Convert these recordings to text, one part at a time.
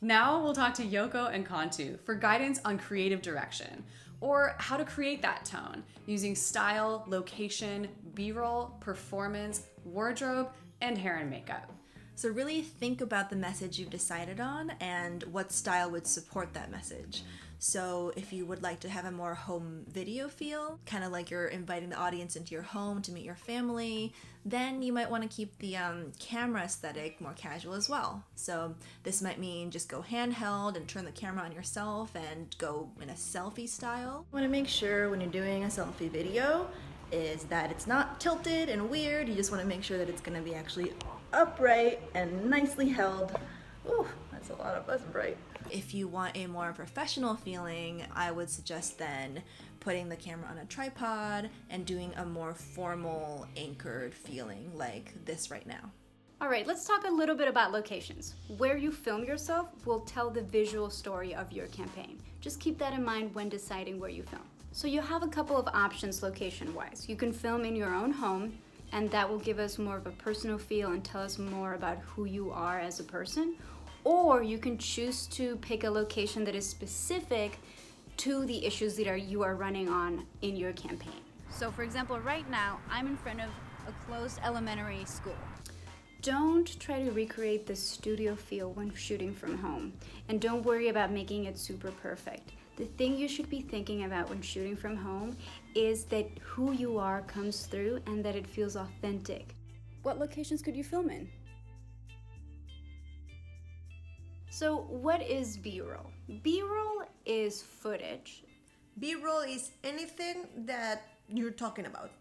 Now we'll talk to Yoko and Kantu for guidance on creative direction, or how to create that tone using style, location, B-roll, performance, wardrobe, and hair and makeup. So really think about the message you've decided on and what style would support that message. So if you would like to have a more home video feel, kind of like you're inviting the audience into your home to meet your family, then you might want to keep the camera aesthetic more casual as well. So this might mean just go handheld and turn the camera on yourself and go in a selfie style. You want to make sure when you're doing a selfie video is that it's not tilted and weird. You just want to make sure that it's going to be actually upright and nicely held. Ooh, that's a lot of upright. If you want a more professional feeling, I would suggest then putting the camera on a tripod and doing a more formal anchored feeling like this right now. All right, let's talk a little bit about locations. Where you film yourself will tell the visual story of your campaign. Just keep that in mind when deciding where you film. So you have a couple of options location-wise. You can film in your own home, and that will give us more of a personal feel and tell us more about who you are as a person. Or you can choose to pick a location that is specific to the issues that you are running on in your campaign. So for example, right now, I'm in front of a closed elementary school. Don't try to recreate the studio feel when shooting from home. And don't worry about making it super perfect. The thing you should be thinking about when shooting from home is that who you are comes through and that it feels authentic. What locations could you film in? So what is B-roll? B-roll is footage. B-roll is anything that you're talking about.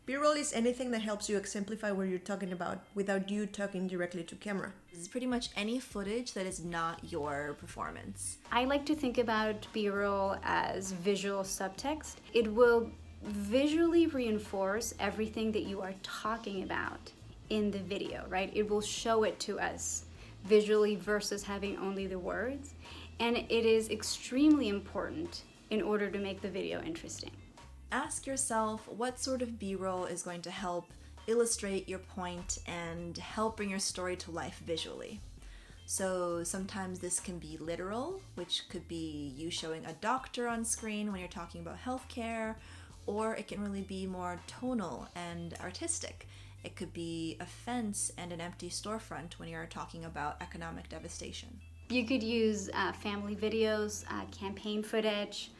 B-roll is anything that helps you exemplify what you're talking about without you talking directly to camera. This is pretty much any footage that is not your performance. I like to think about B-roll as visual subtext. It will visually reinforce everything that you are talking about in the video, right? It will show it to us visually versus having only the words. And it is extremely important in order to make the video interesting. Ask yourself what sort of B-roll is going to help illustrate your point and help bring your story to life visually. So sometimes this can be literal, which could be you showing a doctor on screen when you're talking about healthcare, or it can really be more tonal and artistic. It could be a fence and an empty storefront when you're talking about economic devastation. You could use family videos, campaign footage,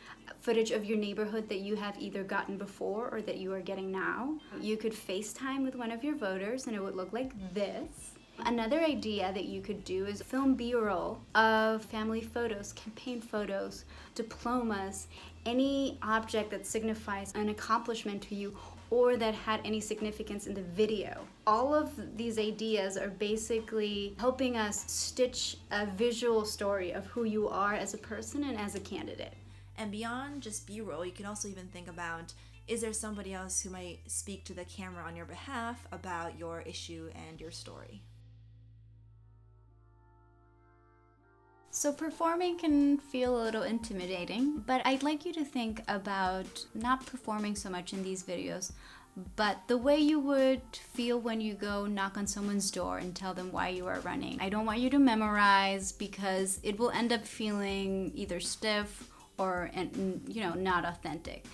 footage of your neighborhood that you have either gotten before or that you are getting now. You could FaceTime with one of your voters and it would look like this. Another idea that you could do is film B-roll of family photos, campaign photos, diplomas, any object that signifies an accomplishment to you or that had any significance in the video. All of these ideas are basically helping us stitch a visual story of who you are as a person and as a candidate. And beyond just B-roll, you can also even think about, is there somebody else who might speak to the camera on your behalf about your issue and your story? So performing can feel a little intimidating, but I'd like you to think about not performing so much in these videos, but the way you would feel when you go knock on someone's door and tell them why you are running. I don't want you to memorize because it will end up feeling either stiff or not authentic.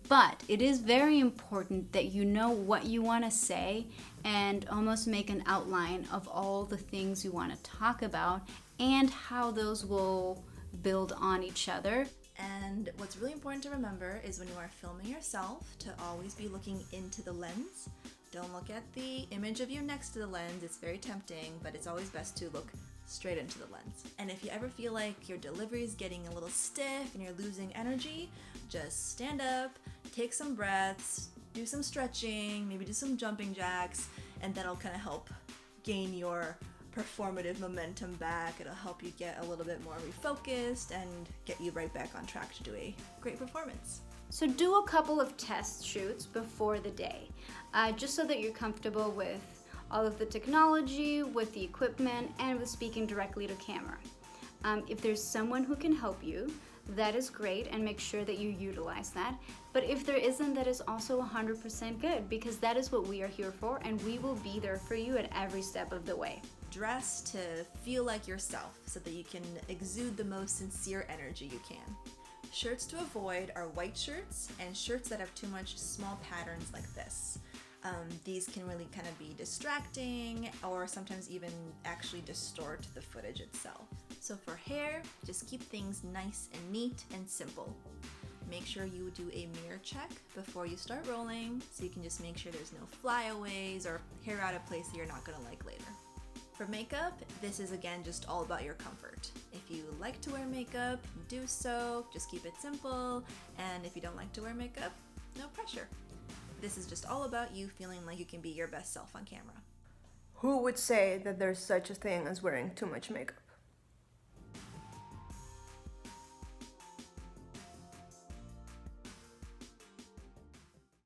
But it is very important that you know what you want to say and almost make an outline of all the things you want to talk about and how those will build on each other. And what's really important to remember is when you are filming yourself to always be looking into the lens. Don't look at the image of you next to the lens. It's very tempting, but it's always best to look straight into the lens. And if you ever feel like your delivery is getting a little stiff and you're losing energy, just stand up, take some breaths, do some stretching, maybe do some jumping jacks, and that'll kind of help gain your performative momentum back. It'll help you get a little bit more refocused and get you right back on track to do a great performance. So do a couple of test shoots before the day, just so that you're comfortable with all of the technology, with the equipment, and with speaking directly to camera. If there's someone who can help you, that is great, and make sure that you utilize that. But if there isn't, that is also 100% good, because that is what we are here for, and we will be there for you at every step of the way. Dress to feel like yourself so that you can exude the most sincere energy you can. Shirts to avoid are white shirts and shirts that have too much small patterns like this. These can really kind of be distracting or sometimes even actually distort the footage itself. So for hair, just keep things nice and neat and simple. Make sure you do a mirror check before you start rolling so you can just make sure there's no flyaways or hair out of place that you're not gonna like later. For makeup, this is again just all about your comfort. If you like to wear makeup, do so, just keep it simple, and if you don't like to wear makeup, no pressure. This is just all about you feeling like you can be your best self on camera. Who would say that there's such a thing as wearing too much makeup?